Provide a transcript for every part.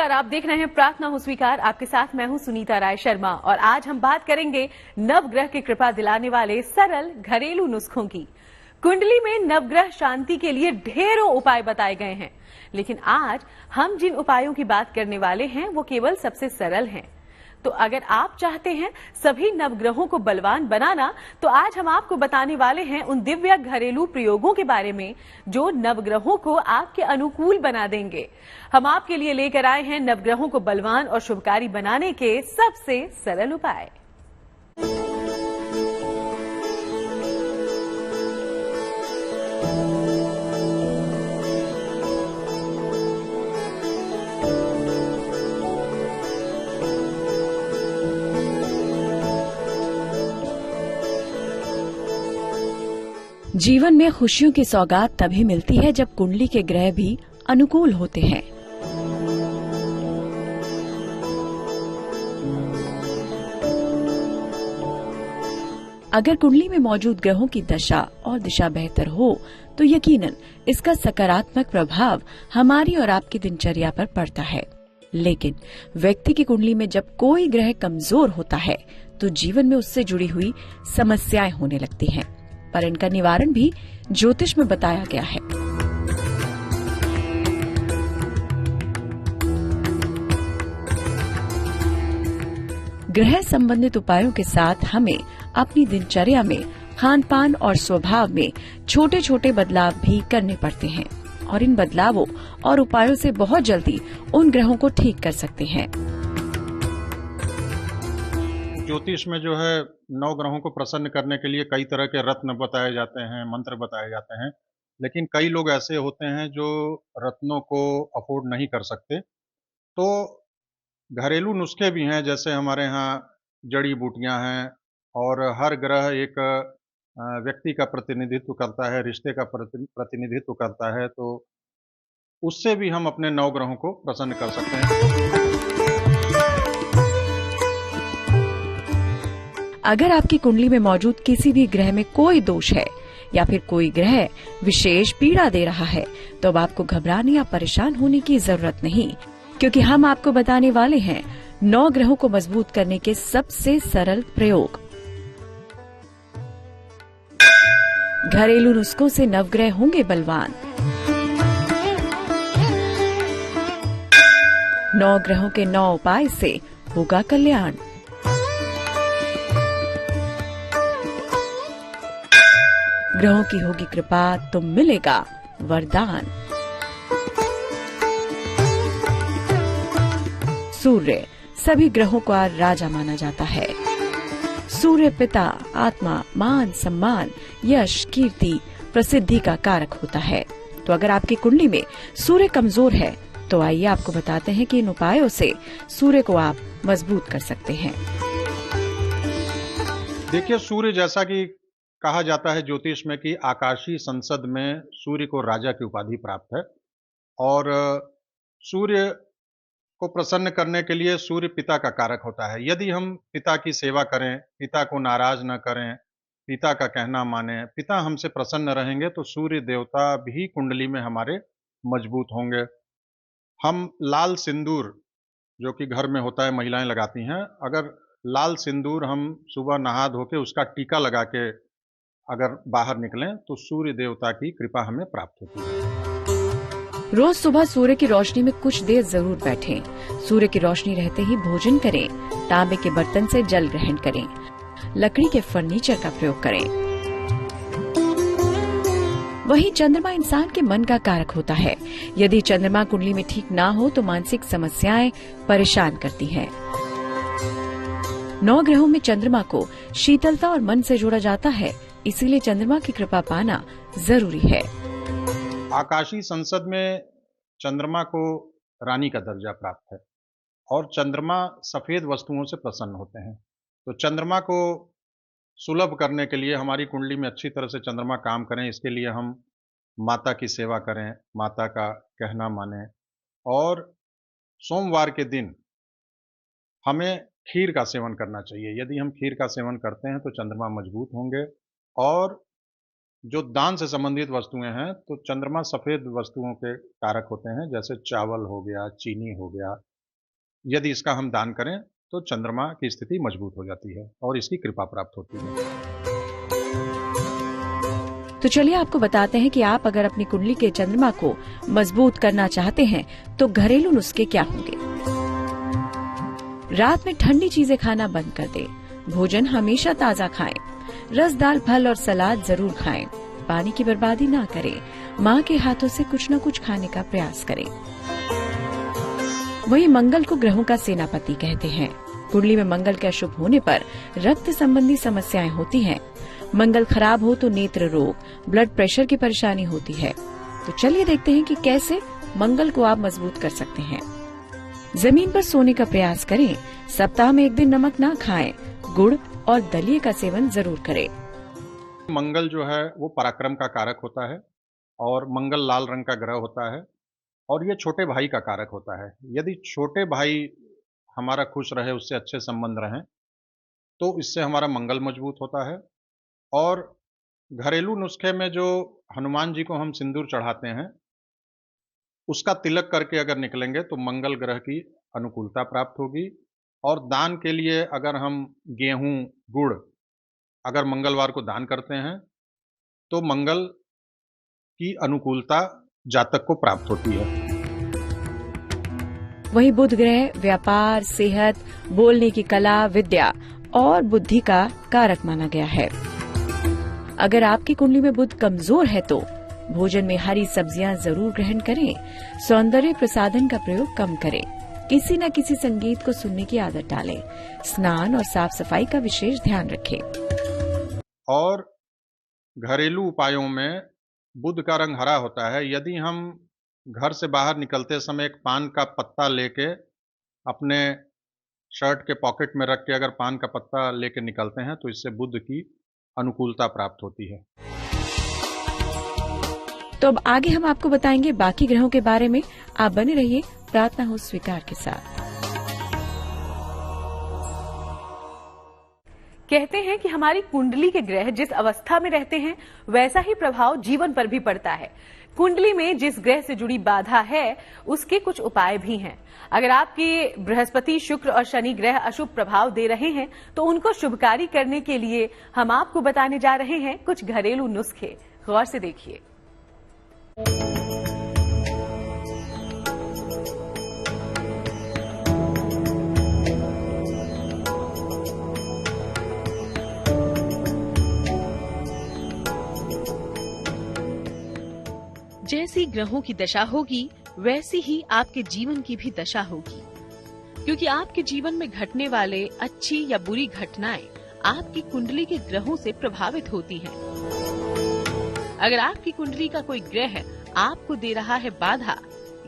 नमस्कार, आप देख रहे हैं प्रार्थना हो स्वीकार। आपके साथ मैं हूं सुनीता राय शर्मा और आज हम बात करेंगे नवग्रह की कृपा दिलाने वाले सरल घरेलू नुस्खों की। कुंडली में नवग्रह शांति के लिए ढेरों उपाय बताए गए हैं, लेकिन आज हम जिन उपायों की बात करने वाले हैं वो केवल सबसे सरल हैं। तो अगर आप चाहते हैं सभी नवग्रहों को बलवान बनाना, तो आज हम आपको बताने वाले हैं उन दिव्य घरेलू प्रयोगों के बारे में जो नवग्रहों को आपके अनुकूल बना देंगे। हम आपके लिए लेकर आए हैं नवग्रहों को बलवान और शुभकारी बनाने के सबसे सरल उपाय। जीवन में खुशियों की सौगात तभी मिलती है जब कुंडली के ग्रह भी अनुकूल होते हैं। अगर कुंडली में मौजूद ग्रहों की दशा और दिशा बेहतर हो तो यकीनन इसका सकारात्मक प्रभाव हमारी और आपकी दिनचर्या पर पड़ता है। लेकिन व्यक्ति की कुंडली में जब कोई ग्रह कमजोर होता है तो जीवन में उससे जुड़ी हुई समस्याएं होने लगती हैं। पर इनका निवारण भी ज्योतिष में बताया गया है। ग्रह संबंधित उपायों के साथ हमें अपनी दिनचर्या में खान पान और स्वभाव में छोटे छोटे बदलाव भी करने पड़ते हैं और इन बदलावों और उपायों से बहुत जल्दी उन ग्रहों को ठीक कर सकते हैं। ज्योतिष में जो है 9 ग्रहों को प्रसन्न करने के लिए कई तरह के रत्न बताए जाते हैं, मंत्र बताए जाते हैं, लेकिन कई लोग ऐसे होते हैं जो रत्नों को अफोर्ड नहीं कर सकते। तो घरेलू नुस्खे भी हैं, जैसे हमारे यहाँ जड़ी बूटियां हैं और हर ग्रह एक व्यक्ति का प्रतिनिधित्व करता है, रिश्ते का प्रतिनिधित्व करता है, तो उससे भी हम अपने 9 ग्रहों को प्रसन्न कर सकते हैं। अगर आपकी कुंडली में मौजूद किसी भी ग्रह में कोई दोष है या फिर कोई ग्रह विशेष पीड़ा दे रहा है तो अब आपको घबराने या परेशान होने की जरूरत नहीं, क्योंकि हम आपको बताने वाले हैं 9 ग्रहों को मजबूत करने के सबसे सरल प्रयोग। घरेलू नुस्खों से नवग्रह होंगे बलवान। 9 ग्रहों के 9 उपाय से होगा कल्याण। ग्रहों की होगी कृपा तो मिलेगा वरदान। सूर्य सभी ग्रहों का राजा माना जाता है। सूर्य पिता आत्मा, मान, सम्मान, यश, कीर्ति, प्रसिद्धि का कारक होता है। तो अगर आपकी कुंडली में सूर्य कमजोर है तो आइए आपको बताते हैं कि इन उपायों से सूर्य को आप मजबूत कर सकते हैं। देखिए, सूर्य जैसा कि कहा जाता है ज्योतिष में कि आकाशीय संसद में सूर्य को राजा की उपाधि प्राप्त है और सूर्य को प्रसन्न करने के लिए सूर्य पिता का कारक होता है। यदि हम पिता की सेवा करें, पिता को नाराज न करें, पिता का कहना माने, पिता हमसे प्रसन्न रहेंगे तो सूर्य देवता भी कुंडली में हमारे मजबूत होंगे। हम लाल सिंदूर जो कि घर में होता है, महिलाएं लगाती हैं, अगर लाल सिंदूर हम सुबह नहा धो के उसका टीका लगा के अगर बाहर निकलें तो सूर्य देवता की कृपा हमें प्राप्त होती है। रोज सुबह सूर्य की रोशनी में कुछ देर जरूर बैठें। सूर्य की रोशनी रहते ही भोजन करें। तांबे के बर्तन से जल ग्रहण करें। लकड़ी के फर्नीचर का प्रयोग करें। वहीं चंद्रमा इंसान के मन का कारक होता है। यदि चंद्रमा कुंडली में ठीक ना हो तो मानसिक समस्याएं परेशान करती हैं। 9 ग्रहों में चंद्रमा को शीतलता और मन से जोड़ा जाता है, इसीलिए चंद्रमा की कृपा पाना जरूरी है। आकाशीय संसद में चंद्रमा को रानी का दर्जा प्राप्त है और चंद्रमा सफेद वस्तुओं से प्रसन्न होते हैं। तो चंद्रमा को सुलभ करने के लिए, हमारी कुंडली में अच्छी तरह से चंद्रमा काम करें, इसके लिए हम माता की सेवा करें, माता का कहना माने और सोमवार के दिन हमें खीर का सेवन करना चाहिए। यदि हम खीर का सेवन करते हैं तो चंद्रमा मजबूत होंगे। और जो दान से संबंधित वस्तुएं हैं तो चंद्रमा सफेद वस्तुओं के कारक होते हैं, जैसे चावल हो गया, चीनी हो गया, यदि इसका हम दान करें तो चंद्रमा की स्थिति मजबूत हो जाती है और इसकी कृपा प्राप्त होती है। तो चलिए आपको बताते हैं कि आप अगर अपनी कुंडली के चंद्रमा को मजबूत करना चाहते हैं तो घरेलू नुस्खे क्या होंगे। रात में ठंडी चीजें खाना बंद कर दें। भोजन हमेशा ताजा खाएं। रसदार फल और सलाद जरूर खाएं। पानी की बर्बादी ना करें। माँ के हाथों से कुछ न कुछ खाने का प्रयास करें। वहीं मंगल को ग्रहों का सेनापति कहते हैं। कुंडली में मंगल के अशुभ होने पर रक्त संबंधी समस्याएं होती हैं। मंगल खराब हो तो नेत्र रोग, ब्लड प्रेशर की परेशानी होती है। तो चलिए देखते हैं कि कैसे मंगल को आप मजबूत कर सकते हैं। जमीन पर सोने का प्रयास करें। सप्ताह में एक दिन नमक ना खाएं। गुड़ और दलिये का सेवन जरूर करें। मंगल जो है वो पराक्रम का कारक होता है और मंगल लाल रंग का ग्रह होता है और ये छोटे भाई का कारक होता है। यदि छोटे भाई हमारा खुश रहे, उससे अच्छे संबंध रहें, तो इससे हमारा मंगल मजबूत होता है। और घरेलू नुस्खे में जो हनुमान जी को हम सिंदूर चढ़ाते हैं, उसका तिलक करके अगर निकलेंगे तो मंगल ग्रह की अनुकूलता प्राप्त होगी। और दान के लिए अगर हम गेहूं, गुड़ अगर मंगलवार को दान करते हैं तो मंगल की अनुकूलता जातक को प्राप्त होती है। वहीं बुध ग्रह व्यापार, सेहत, बोलने की कला, विद्या और बुद्धि का कारक माना गया है। अगर आपकी कुंडली में बुध कमजोर है तो भोजन में हरी सब्जियां जरूर ग्रहण करें। सौंदर्य प्रसाधन का प्रयोग कम करें। किसी न किसी संगीत को सुनने की आदत डालें। स्नान और साफ सफाई का विशेष ध्यान रखें। और घरेलू उपायों में बुध का रंग हरा होता है। यदि हम घर से बाहर निकलते समय एक पान का पत्ता लेके अपने शर्ट के पॉकेट में रख के अगर पान का पत्ता लेके निकलते हैं तो इससे बुध की अनुकूलता प्राप्त होती है। तो अब आगे हम आपको बताएंगे बाकी ग्रहों के बारे में। आप बने रहिए प्रार्थना हो स्वीकार के साथ। कहते हैं कि हमारी कुंडली के ग्रह जिस अवस्था में रहते हैं वैसा ही प्रभाव जीवन पर भी पड़ता है। कुंडली में जिस ग्रह से जुड़ी बाधा है उसके कुछ उपाय भी हैं। अगर आपके बृहस्पति, शुक्र और शनि ग्रह अशुभ प्रभाव दे रहे हैं तो उनको शुभकारी करने के लिए हम आपको बताने जा रहे हैं कुछ घरेलू नुस्खे। गौर से देखिए। जैसी ग्रहों की दशा होगी वैसी ही आपके जीवन की भी दशा होगी, क्योंकि आपके जीवन में घटने वाले अच्छी या बुरी घटनाएं आपकी कुंडली के ग्रहों से प्रभावित होती हैं। अगर आपकी कुंडली का कोई ग्रह आपको दे रहा है बाधा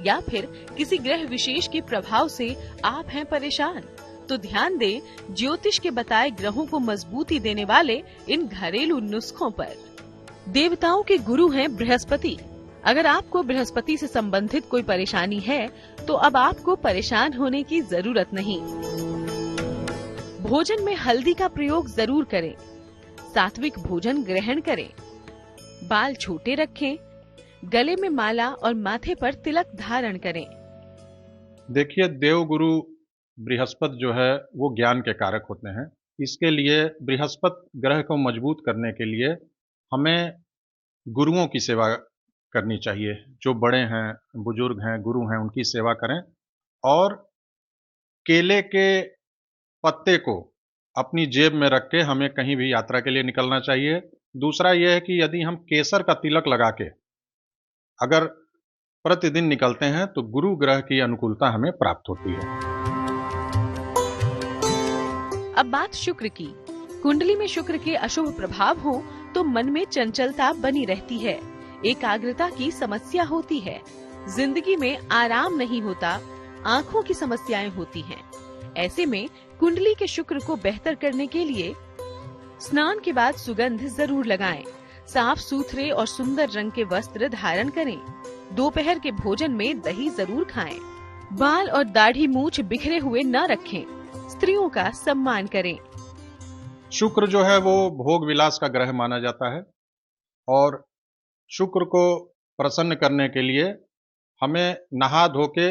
या फिर किसी ग्रह विशेष के प्रभाव से आप हैं परेशान, तो ध्यान दें ज्योतिष के बताए ग्रहों को मजबूती देने वाले इन घरेलू नुस्खों पर। देवताओं के गुरु हैं बृहस्पति। अगर आपको बृहस्पति से संबंधित कोई परेशानी है तो अब आपको परेशान होने की जरूरत नहीं। भोजन में हल्दी का प्रयोग जरूर करें। सात्विक भोजन ग्रहण करें। बाल छोटे रखें। गले में माला और माथे पर तिलक धारण करें। देखिए, देवगुरु बृहस्पति जो है वो ज्ञान के कारक होते हैं। इसके लिए बृहस्पति ग्रह को मजबूत करने के लिए हमें गुरुओं की सेवा करनी चाहिए। जो बड़े हैं, बुजुर्ग हैं, गुरु हैं, उनकी सेवा करें। और केले के पत्ते को अपनी जेब में रख के हमें कहीं भी यात्रा के लिए निकलना चाहिए। दूसरा यह है कि यदि हम केसर का तिलक लगा के अगर प्रतिदिन निकलते हैं तो गुरु ग्रह की अनुकूलता हमें प्राप्त होती है। अब बात शुक्र की। कुंडली में शुक्र के अशुभ प्रभाव हो तो मन में चंचलता बनी रहती है। एकाग्रता की समस्या होती है। जिंदगी में आराम नहीं होता। आँखों की समस्याएं होती हैं। ऐसे में कुंडली के शुक्र को बेहतर करने के लिए स्नान के बाद सुगंध जरूर लगाएं। साफ सुथरे और सुंदर रंग के वस्त्र धारण करें। दोपहर के भोजन में दही जरूर खाएं। बाल और दाढ़ी मूछ बिखरे हुए न रखें। स्त्रियों का सम्मान करें। शुक्र जो है वो भोग विलास का ग्रह माना जाता है और शुक्र को प्रसन्न करने के लिए हमें नहा धो के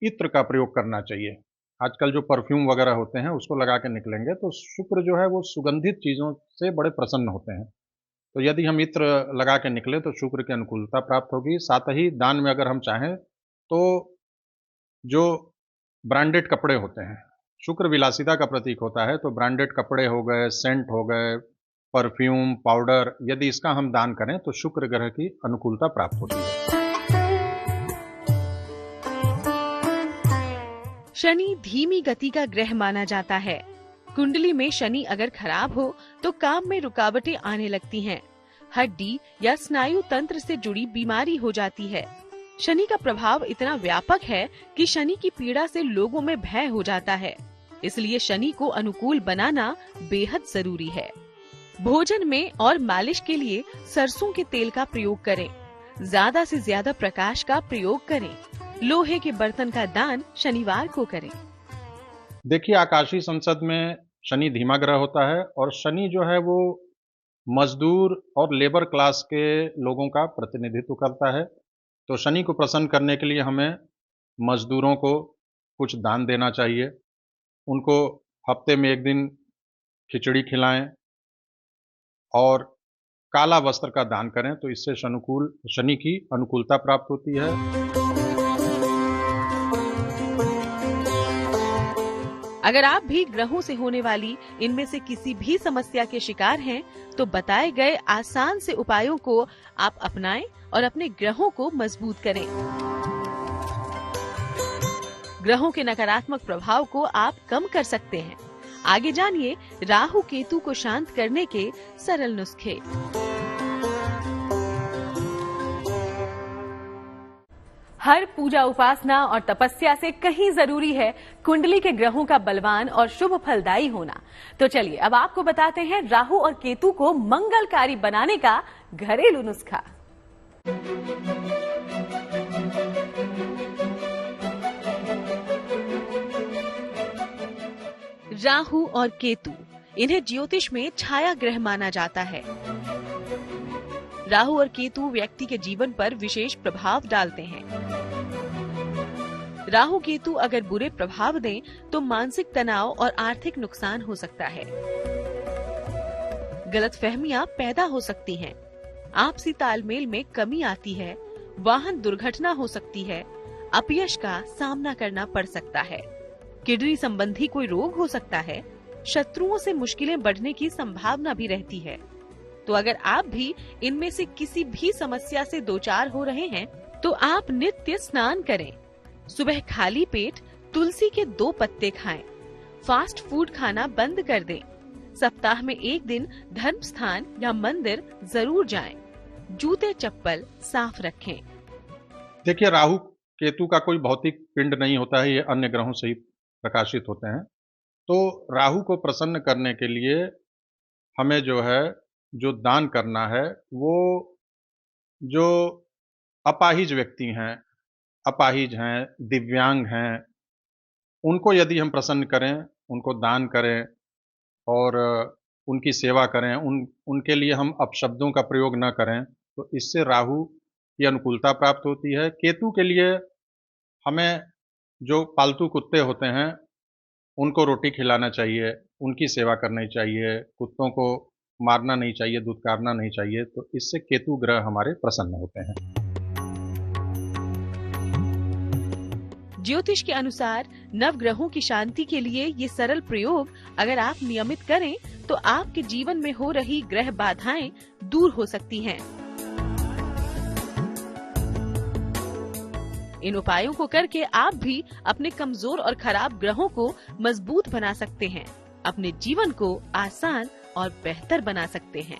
इत्र का प्रयोग करना चाहिए। आजकल जो परफ्यूम वगैरह होते हैं उसको लगा के निकलेंगे तो शुक्र जो है वो सुगंधित चीज़ों से बड़े प्रसन्न होते हैं। तो यदि हम इत्र लगा के निकले तो शुक्र की अनुकूलता प्राप्त होगी। साथ ही दान में अगर हम चाहें तो जो ब्रांडेड कपड़े होते हैं, शुक्र विलासिता का प्रतीक होता है, तो ब्रांडेड कपड़े हो गए, सेंट हो गए, परफ्यूम, पाउडर, यदि इसका हम दान करें तो शुक्र ग्रह की अनुकूलता प्राप्त होती है। शनि धीमी गति का ग्रह माना जाता है। कुंडली में शनि अगर खराब हो तो काम में रुकावटें आने लगती हैं। हड्डी या स्नायु तंत्र से जुड़ी बीमारी हो जाती है। शनि का प्रभाव इतना व्यापक है कि शनि की पीड़ा से लोगों में भय हो जाता है। इसलिए शनि को अनुकूल बनाना बेहद जरूरी है। भोजन में और मालिश के लिए सरसों के तेल का प्रयोग करें। ज्यादा से ज्यादा प्रकाश का प्रयोग करें। लोहे के बर्तन का दान शनिवार को करें। देखिए, आकाशीय संसद में शनि धीमा ग्रह होता है और शनि जो है वो मजदूर और लेबर क्लास के लोगों का प्रतिनिधित्व करता है। तो शनि को प्रसन्न करने के लिए हमें मजदूरों को कुछ दान देना चाहिए। उनको हफ्ते में 1 दिन खिचड़ी खिलाएं और काला वस्त्र का दान करें, तो इससे शनि की अनुकूलता प्राप्त होती है। अगर आप भी ग्रहों से होने वाली इनमें से किसी भी समस्या के शिकार हैं, तो बताए गए आसान से उपायों को आप अपनाएं और अपने ग्रहों को मजबूत करें। ग्रहों के नकारात्मक प्रभाव को आप कम कर सकते हैं। आगे जानिए राहु केतु को शांत करने के सरल नुस्खे। हर पूजा, उपासना और तपस्या से कहीं जरूरी है कुंडली के ग्रहों का बलवान और शुभ फलदायी होना। तो चलिए अब आपको बताते हैं राहु और केतु को मंगलकारी बनाने का घरेलू नुस्खा। राहु और केतु, इन्हें ज्योतिष में छाया ग्रह माना जाता है। राहु और केतु व्यक्ति के जीवन पर विशेष प्रभाव डालते हैं। राहु केतु अगर बुरे प्रभाव दें तो मानसिक तनाव और आर्थिक नुकसान हो सकता है। गलतफहमियां पैदा हो सकती हैं। आपसी तालमेल में कमी आती है। वाहन दुर्घटना हो सकती है। अपयश का सामना करना पड़ सकता है। किडनी संबंधी कोई रोग हो सकता है। शत्रुओं से मुश्किलें बढ़ने की संभावना भी रहती है। तो अगर आप भी इनमें से किसी भी समस्या से दोचार हो रहे हैं तो आप नित्य स्नान करें। सुबह खाली पेट तुलसी के 2 पत्ते खाएं। फास्ट फूड खाना बंद कर दें। सप्ताह में 1 दिन धर्म स्थान या मंदिर जरूर जाएं। जूते चप्पल साफ रखें। देखिए, राहु केतु का कोई भौतिक पिंड नहीं होता है, ये अन्य ग्रहों से ही प्रकाशित होते हैं। तो राहु को प्रसन्न करने के लिए हमें जो दान करना है वो जो अपाहिज व्यक्ति हैं, अपाहिज हैं, दिव्यांग हैं, उनको यदि हम प्रसन्न करें, उनको दान करें और उनकी सेवा करें, उनके लिए हम अपशब्दों का प्रयोग न करें, तो इससे राहु की अनुकूलता प्राप्त होती है। केतु के लिए हमें जो पालतू कुत्ते होते हैं उनको रोटी खिलाना चाहिए, उनकी सेवा करनी चाहिए, कुत्तों को मारना नहीं चाहिए, दुत्कारना नहीं चाहिए, तो इससे केतु ग्रह हमारे प्रसन्न होते हैं। ज्योतिष के अनुसार नवग्रहों की शांति के लिए ये सरल प्रयोग अगर आप नियमित करें तो आपके जीवन में हो रही ग्रह बाधाएं दूर हो सकती हैं। इन उपायों को करके आप भी अपने कमजोर और खराब ग्रहों को मजबूत बना सकते हैं, अपने जीवन को आसान और बेहतर बना सकते हैं।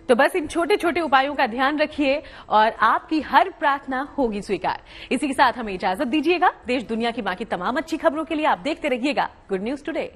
तो बस इन छोटे छोटे उपायों का ध्यान रखिए और आपकी हर प्रार्थना होगी स्वीकार। इसी के साथ हमें इजाजत दीजिएगा। देश दुनिया की बाकी तमाम अच्छी खबरों के लिए आप देखते रहिएगा गुड न्यूज टुडे।